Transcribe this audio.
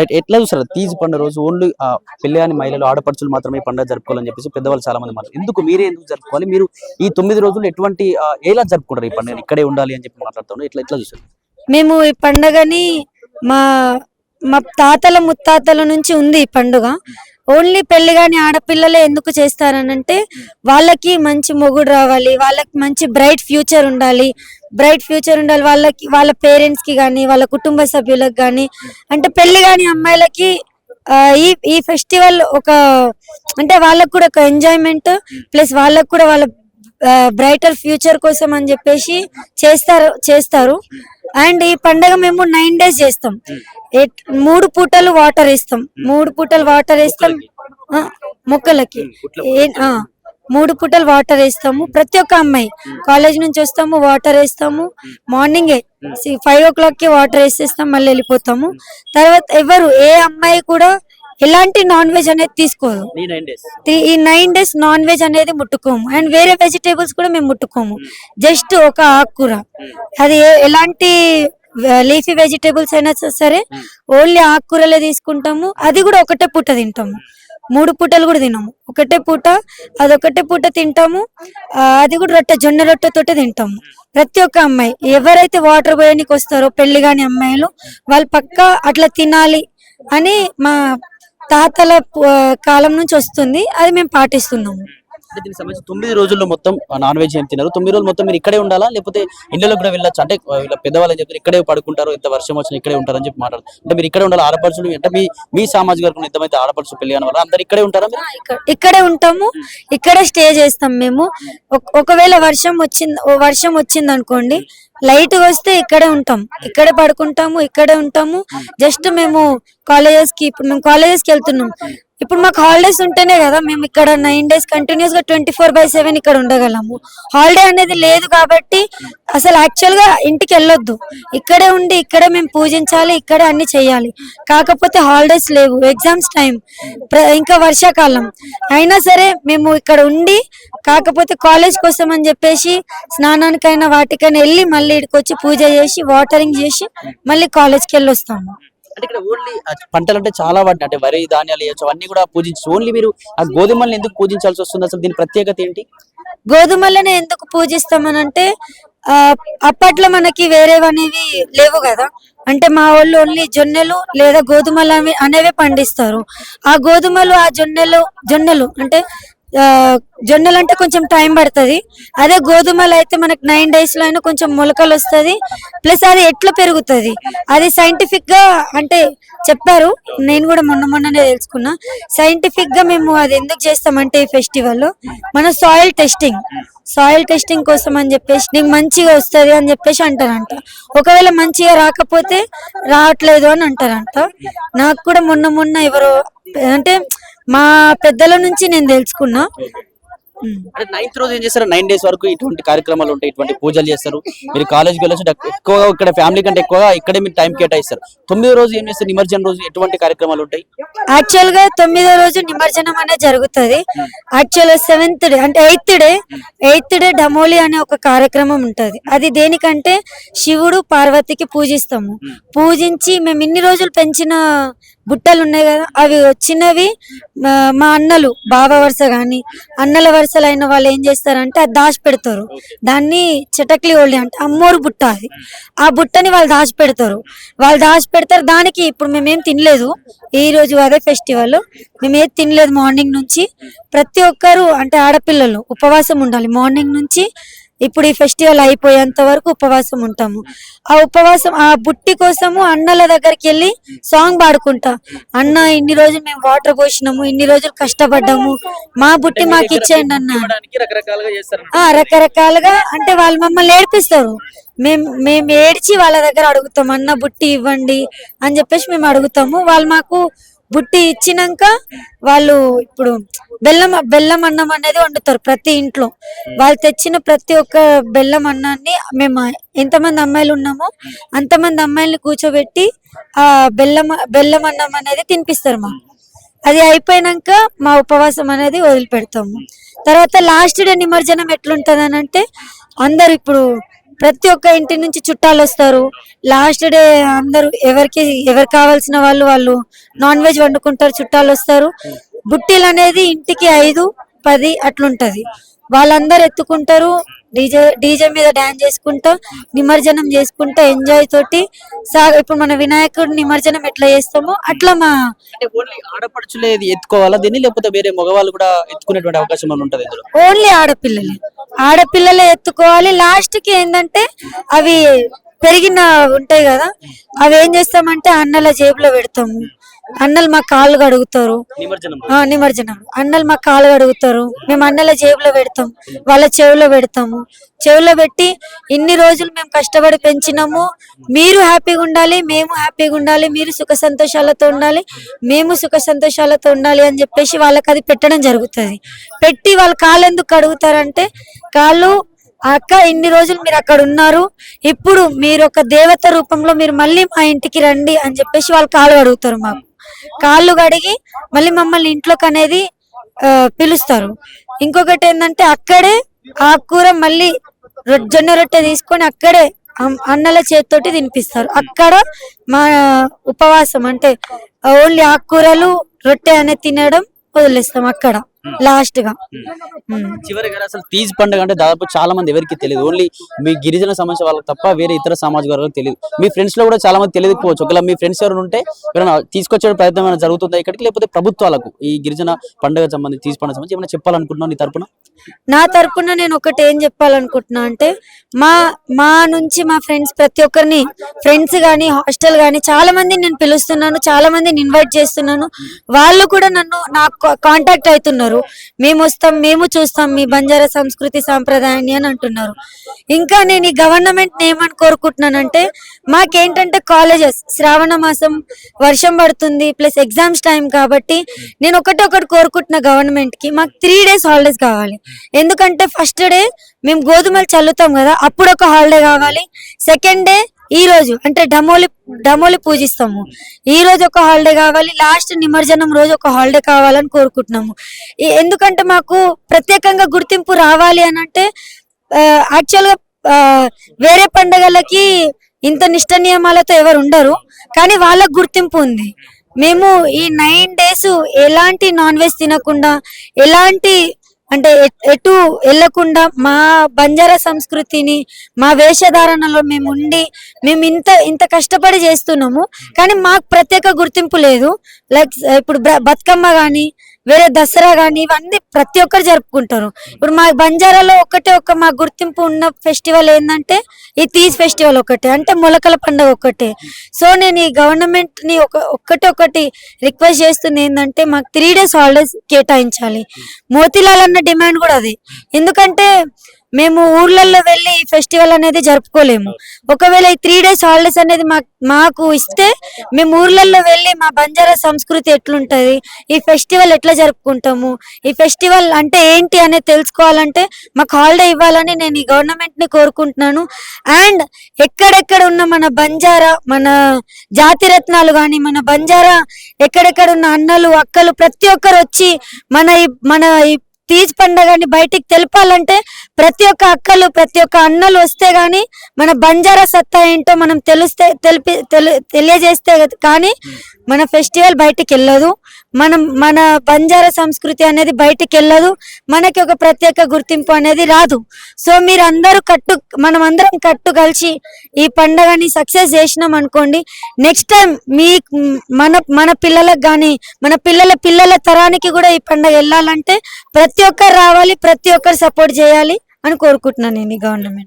Right. ఎట్లా చూస్తారు తీజ్ పండుగ రోజు ఓన్లీ పెళ్లి కాని మహిళలు ఆడపడుచులు మాత్రమే ఈ పండుగ జరుపుకోవాలని చెప్పేసి పెద్దవాళ్ళు చాలా మంది మాట్లాడారు. ఎందుకు మీరే ఎందుకు జరుపుకోవాలి, మీరు ఈ 9 రోజులు ఎటువంటి ఎలా జరుపుకుంటారు ఈ పండుగ, ఇక్కడే ఉండాలి అని చెప్పి మాట్లాడుతున్నారు, ఎట్లా ఎట్లా చూస్తారు? మేము ఈ పండుగని మా మా తాతల ముత్తాతల నుంచి ఉంది ఈ పండుగ. ఓన్లీ పెళ్లి కాని ఆడపిల్లలే ఎందుకు చేస్తారనంటే వాళ్ళకి మంచి మొగుడు రావాలి, వాళ్ళకి మంచి బ్రైట్ ఫ్యూచర్ ఉండాలి, వాళ్ళకి వాళ్ళ పేరెంట్స్ కి కానీ వాళ్ళ కుటుంబ సభ్యులకు కానీ. అంటే పెళ్లి కాని అమ్మాయిలకి ఈ ఈ ఫెస్టివల్ ఒక అంటే వాళ్ళకు కూడా ఒక ఎంజాయ్మెంట్, ప్లస్ వాళ్ళకు కూడా వాళ్ళ బ్రైటర్ ఫ్యూచర్ కోసం అని చెప్పేసి చేస్తారు. అండ్ ఈ పండగ మేము 9 days చేస్తాం. 3 పూటలు వాటర్ వేస్తాం, మొక్కలకి 3 పూటలు వాటర్ వేస్తాము. ప్రతి ఒక్క అమ్మాయి కాలేజ్ నుంచి వస్తాము, వాటర్ వేస్తాము. మార్నింగే 5 o'clock కి వాటర్ వేసేస్తాం, మళ్ళీ వెళ్ళిపోతాము. తర్వాత ఎవరు ఏ అమ్మాయి కూడా ఎలాంటి నాన్ వెజ్ అనేది తీసుకోరు. ఈ 9 days నాన్ వెజ్ అనేది ముట్టుకోము. అండ్ వేరే వెజిటేబుల్స్ కూడా మేము ముట్టుకోము. జస్ట్ ఒక ఆకుకూర, అది ఎలాంటి లీఫీ వెజిటేబుల్స్ అయినా సరే ఓన్లీ ఆకుకూరలే తీసుకుంటాము. అది కూడా ఒకటే పూట తింటాము, 3 పూటలు కూడా తినము. ఒకటే పూట తింటాము. అది కూడా జొన్న రొట్టెతోటే తింటాము. ప్రతి ఒక్క అమ్మాయి ఎవరైతే వాటర్ పోయడానికి వస్తారో పెళ్లి కాని అమ్మాయిలు వాళ్ళు పక్కా అట్లా తినాలి అని మా తాతల కాలం నుంచి వస్తుంది, అది మేము పాటిస్తున్నాము. అంటే దీనికి సంబంధించి 9 రోజుల్లో మొత్తం నాన్ వెజ్ ఏం తిన్నారు? 9 రోజులు మొత్తం మీరు ఇక్కడే ఉండాలా, లేకపోతే ఇళ్ళలో కూడా వెళ్ళొచ్చు? అంటే వీళ్ళ పెద్దవాళ్ళు చెప్తారు ఇక్కడే పడుకుంటారు, ఎంత వర్షం వచ్చినా ఇక్కడే ఉంటారని చెప్పి మాట్లాడుతారు. అంటే మీరు ఇక్కడే ఉండాలి, ఆడపడుచులు అంటే మీ సామాజిక వర్గం ఎంతమంది ఆడపడుచు పెళ్లి కాని వాళ్ళు అందరు ఇక్కడే ఉంటారా? ఇక్కడే ఉంటాము, ఇక్కడే స్టే చేస్తాం మేము. ఒకవేళ వర్షం వచ్చింది అనుకోండి, లైట్ వస్తే ఇక్కడే ఉంటాం, ఇక్కడే పడుకుంటాము, ఇక్కడే ఉంటాము. జస్ట్ మేము ఇప్పుడు మేము కాలేజెస్ కి వెళ్తున్నాం. ఇప్పుడు మాకు హాలిడేస్ ఉంటేనే కదా మేము ఇక్కడ 9 days కంటిన్యూస్ గా 24/7 ఇక్కడ ఉండగలము. హాలిడే అనేది లేదు కాబట్టి అసలు యాక్చువల్ గా ఇంటికి వెళ్ళొద్దు, ఇక్కడే ఉండి ఇక్కడే మేము పూజించాలి, ఇక్కడే అన్ని చేయాలి. కాకపోతే హాలిడేస్ లేవు, ఎగ్జామ్స్ టైం, ఇంకా వర్షాకాలం అయినా సరే మేము ఇక్కడ ఉండి, కాకపోతే కాలేజ్ కోసం అని చెప్పేసి స్నానానికైనా వాటికైనా వెళ్ళి మళ్ళీ ఇక్కడికి వచ్చి పూజ చేసి వాటరింగ్ చేసి మళ్ళీ కాలేజ్కి వెళ్ళి వస్తాము. అంటే ఇక్కడ ఓన్లీ పంటలు అంటే చాలా వాటిని అంటే వరి ధాన్యాలు వేయచ్చు, అవన్నీ కూడా పూజించు. ఓన్లీ మీరు ఆ గోధుమల్ని ఎందుకు పూజించాల్సి వస్తుంది? అసలు దీని ప్రత్యేకత ఏంటి? గోధుమలని ఎందుకు పూజిస్తామనంటే అప్పట్లో మనకి వేరేవనేవి లేవు కదా. అంటే మా వాళ్ళు ఓన్లీ జొన్నలు లేదా గోధుమలు అనేవి పండిస్తారు. ఆ గోధుమలు ఆ జొన్నలు అంటే జొన్నలు అంటే కొంచెం టైం పడుతుంది. అదే గోధుమలు అయితే మనకు 9 days లో అయినా కొంచెం మొలకలు వస్తుంది. ప్లస్ అది ఎట్లా పెరుగుతుంది అది సైంటిఫిక్ గా అంటే చెప్పారు, నేను కూడా మొన్ననే తెలుసుకున్నా. సైంటిఫిక్ గా మేము అది ఎందుకు చేస్తామంటే ఈ ఫెస్టివల్ మన సాయిల్ టెస్టింగ్ కోసం అని చెప్పేసి నీకు మంచిగా వస్తుంది అని చెప్పేసి అంటారంట. ఒకవేళ మంచిగా రాకపోతే రావట్లేదు అని అంటారంట. నాకు కూడా మొన్న ఎవరో అంటే మా పెద్దల నుంచి నేను తెలుసుకున్నా. అంటే 9th రోజు ఏం చేస్తారు? 9 days వరకు ఇటువంటి కార్యక్రమాలు ఉంటాయి, ఇటువంటి పూజలు చేస్తారు. మీరు కాలేజ్కి వెళ్ళొచ్చు, ఎక్కువగా ఇక్కడ ఫ్యామిలీ కంటే ఎక్కువగా ఇక్కడే మీరు టైం కేటాయిస్తారు. 9వ రోజు ఏం చేస్తారు? నిమజ్జనం రోజు ఎటువంటి కార్యక్రమాలు ఉంటాయి? యాక్చువల్ గా 9వ రోజు నిమజ్జనం అనేది జరుగుతుంది. యాక్చువల్ 7th డే అంటే 8th డే డమోలి అనే ఒక కార్యక్రమం ఉంటది. అది దేనికంటే శివుడు పార్వతికి పూజిస్తాము. పూజించి మేము ఇన్ని రోజులు పెంచిన బుట్టలు ఉన్నాయి కదా, అవి వచ్చినవి మా అన్నలు బావ వరుస గాని అన్నల వరుసలు అయిన వాళ్ళు ఏం చేస్తారంటే అది దాచి పెడతారు. దాన్ని చిటక్లి ఓల్డి అంటే అమ్మోరు బుట్ట, అది ఆ బుట్టని వాళ్ళు దాచి పెడతారు. దానికి ఇప్పుడు మేమేం తినలేదు ఈ రోజు, అదే ఫెస్టివల్, మేమేం తినలేదు మార్నింగ్ నుంచి. ప్రతి ఒక్కరు అంటే ఆడపిల్లలు ఉపవాసం ఉండాలి మార్నింగ్ నుంచి. ఇప్పుడు ఈ ఫెస్టివల్ అయిపోయేంత వరకు ఉపవాసం ఉంటాము. ఆ బుట్టి కోసము అన్నల దగ్గరికి వెళ్ళి సాంగ్ పాడుకుంటా, అన్న ఇన్ని రోజులు మేము వాటర్ పోసినాము, ఇన్ని రోజులు కష్టపడ్డాము, మా బుట్టి మాకు ఇచ్చేయండి అన్న. రకరకాలుగా అంటే వాళ్ళు మమ్మల్ని ఏడిపిస్తారు. మేము ఏడ్చి వాళ్ళ దగ్గర అడుగుతాం, అన్న బుట్టి ఇవ్వండి అని చెప్పేసి మేము అడుగుతాము. వాళ్ళు మాకు బుట్టి ఇచ్చినాక వాళ్ళు ఇప్పుడు బెల్లం అన్నం అనేది వండుతారు ప్రతి ఇంట్లో. వాళ్ళు తెచ్చిన ప్రతి ఒక్క బెల్లం అన్నాన్ని మేము ఎంతమంది అమ్మాయిలు ఉన్నామో అంతమంది అమ్మాయిల్ని కూర్చోబెట్టి ఆ బెల్లం అన్నం అనేది తినిపిస్తారు మాకు. అది అయిపోయినాక మా ఉపవాసం అనేది వదిలిపెడతాము. తర్వాత లాస్ట్ డే నిమజ్జనం ఎట్లుంటది అని అంటే అందరు ఇప్పుడు ప్రతి ఒక్క ఇంటి నుంచి చుట్టాలు వస్తారు. లాస్ట్ డే అందరూ ఎవరు కావాల్సిన వాళ్ళు నాన్ వెజ్ వండుకుంటారు, చుట్టాలు వస్తారు. బుట్టీలు అనేది ఇంటికి 5-10 అట్లుంటది. వాళ్ళందరూ ఎత్తుకుంటారు, డీజే మీద డాన్స్ చేసుకుంటా నిమజ్జనం చేసుకుంటా ఎంజాయ్ తోటి ఇప్పుడు మన వినాయకుడు నిమజ్జనం ఎట్లా చేస్తామో అట్లా అంటే ఓన్లీ ఆడపడుచులే ఇది ఎత్తుకోవాలా దీన్ని, లేకపోతే వేరే మగవాళ్ళు కూడా ఎత్తుకునేటువంటి అవకాశం ఏమైనా ఉంటది ఇందులో? ఓన్లీ ఆడపిల్లలే ఎత్తుకోవాలి. లాస్ట్ కి ఏంటంటే అవి పెరిగిన ఉంటాయి కదా, అవి ఏం చేస్తామంటే అన్నల జేబులో పెడతాము. అన్నలు మా కాళ్ళు కడుగుతారు. నిమజ్జనం అన్నలు మా కాళ్ళు కడుగుతారు, మేము అన్నల జేబులో పెడతాం, వాళ్ళ చెవిలో పెడతాము. చెవిలో పెట్టి ఇన్ని రోజులు మేము కష్టపడి పెంచినాము, మీరు హ్యాపీగా ఉండాలి, మేము హ్యాపీగా ఉండాలి, మీరు సుఖ సంతోషాలతో ఉండాలి, మేము సుఖ సంతోషాలతో ఉండాలి అని చెప్పేసి వాళ్ళకి అది పెట్టడం జరుగుతుంది. పెట్టి వాళ్ళ కాళ్ళు ఎందుకు కడుగుతారంటే, కాళ్ళు అక్క ఇన్ని రోజులు మీరు అక్కడ ఉన్నారు, ఇప్పుడు మీరు ఒక దేవత రూపంలో మీరు మళ్ళీ మా ఇంటికి రండి అని చెప్పేసి వాళ్ళు కాళ్ళు కడుగుతారు. మాకు కాళ్ళు కడిగి మళ్ళీ మమ్మల్ని ఇంట్లోకి అనేది పిలుస్తారు. ఇంకొకటి ఏంటంటే అక్కడే ఆకుకూర మళ్ళీ జొన్న రొట్టె తీసుకొని అక్కడే అన్నల చేతితోటి తినిపిస్తారు. అక్కడ మా ఉపవాసం అంటే ఓన్లీ ఆకుకూరలు రొట్టె అనేది తినడం వదిలేస్తాం అక్కడ లాస్ట్ గా. చివరిగా అసలు తీజ్ పండుగ అంటే దాదాపు చాలా మంది ఎవరికి తెలియదు, ఓన్లీ మీ గిరిజన సమాజం వాళ్ళకి తప్ప వేరే ఇతర సామాజిక వర్గాలకు తెలియదు. మీ ఫ్రెండ్స్ లో కూడా చాలా మంది తెలియకపోవచ్చు. ఒకవేళ మీ ఫ్రెండ్స్ ఎవరు ఉంటే ఎవరైనా తీసుకొచ్చే ప్రయత్నం ఏమైనా జరుగుతుందా ఇక్కడికి, లేకపోతే ప్రభుత్వాలకు ఈ గిరిజన పండుగ సంబంధించి తీజ్ పండుగ సంబంధించి ఏమైనా చెప్పాలనుకుంటున్నాను నీ తరపున? నా తరపున నేను ఒకటి ఏం చెప్పాలనుకుంటున్నా అంటే, మా నుంచి మా ఫ్రెండ్స్ ప్రతి ఒక్కరిని, ఫ్రెండ్స్ గానీ హాస్టల్ గానీ చాలా మందిని నేను పిలుస్తున్నాను, చాలా మందిని ఇన్వైట్ చేస్తున్నాను. వాళ్ళు కూడా నాకు కాంటాక్ట్ అవుతున్నారు. మేము వస్తాం, మేము చూస్తాం మీ బంజారా సంస్కృతి సాంప్రదాయాన్ని అని అంటున్నారు. ఇంకా నేను ఈ గవర్నమెంట్ ఏమని కోరుకుంటున్నానంటే, మాకేంటంటే కాలేజెస్ శ్రావణ మాసం వర్షం పడుతుంది ప్లస్ ఎగ్జామ్స్ టైం కాబట్టి నేను ఒకటి కోరుకుంటున్నా గవర్నమెంట్ కి, మాకు 3 days హాలిడేస్ కావాలి. ఎందుకంటే ఫస్ట్ డే మేము గోధుమలు చల్లుతాం కదా, అప్పుడు ఒక హాలిడే కావాలి. సెకండ్ డే ఈ రోజు అంటే డమోలి పూజిస్తాము, ఈ రోజు ఒక హాలిడే కావాలి. లాస్ట్ నిమజ్జనం రోజు ఒక హాలిడే కావాలని కోరుకుంటున్నాము. ఎందుకంటే మాకు ప్రత్యేకంగా గుర్తింపు రావాలి అని అంటే, యాక్చువల్ గా వేరే పండుగలకి ఇంత నిష్ట నియమాలతో ఎవరు ఉండరు, కానీ వాళ్ళకు గుర్తింపు ఉంది. మేము ఈ 9 days ఎలాంటి నాన్ వెజ్ తినకుండా, ఎలాంటి అంటే ఎటు వెళ్లకుండా మా బంజారా సంస్కృతిని మా వేషధారణలో మేము ఉండి మేము ఇంత కష్టపడి చేస్తున్నాము. కానీ మాకు ప్రత్యేక గుర్తింపు లేదు. లైక్ ఇప్పుడు బతుకమ్మ గాని వేరే దసరా గాని ఇవన్నీ ప్రతి ఒక్కరు జరుపుకుంటారు. ఇప్పుడు మా బంజారాలో మా గుర్తింపు ఉన్న ఫెస్టివల్ ఏంటంటే ఈ తీజ్ ఫెస్టివల్ ఒకటే, అంటే మొలకల పండుగ ఒకటే. సో నేను ఈ గవర్నమెంట్ ని ఒకటి రిక్వెస్ట్ చేస్తుంది ఏంటంటే, మాకు 3 days హాలిడేస్ కేటాయించాలి. మోతీలాల్ అన్న డిమాండ్ కూడా అది. ఎందుకంటే మేము ఊర్లలో వెళ్ళి ఈ ఫెస్టివల్ అనేది జరుపుకోలేము. ఒకవేళ ఈ 3 days హాలిడేస్ అనేది మాకు ఇస్తే మేము ఊర్లలో వెళ్ళి మా బంజారా సంస్కృతి ఎట్లుంటది, ఈ ఫెస్టివల్ ఎట్లా జరుపుకుంటాము, ఈ ఫెస్టివల్ అంటే ఏంటి అనేది తెలుసుకోవాలంటే మాకు హాలిడే ఇవ్వాలని నేను ఈ గవర్నమెంట్ ని కోరుకుంటున్నాను. అండ్ ఎక్కడెక్కడ ఉన్న మన బంజారా, మన జాతిరత్నాలు గాని, మన బంజారా ఎక్కడెక్కడ ఉన్న అన్నలు అక్కలు ప్రతి ఒక్కరు వచ్చి మన ఈ తీజ్ పండుగని బయటికి తెలపాలంటే ప్రతి ఒక్క అక్కలు ప్రతి ఒక్క అన్నలు వస్తే గాని మన బంజారా సత్తా ఏంటో మనం తెలియజేస్తే కానీ మన ఫెస్టివల్ బయటికి వెళ్ళదు, మన బంజారా సంస్కృతి అనేది బయటికి వెళ్ళదు, మనకి ఒక ప్రత్యేక గుర్తింపు అనేది రాదు. సో మనం అందరం కలిసి ఈ పండుగని సక్సెస్ చేసినాం అనుకోండి, నెక్స్ట్ టైం మన పిల్లలకు గాని మన పిల్లల తరానికి కూడా ఈ పండుగ వెళ్ళాలంటే ప్రతి ఒక్కరు రావాలి, ప్రతి ఒక్కరు సపోర్ట్ చేయాలి అని కోరుకుంటున్నాను నేను ఈ గవర్నమెంట్.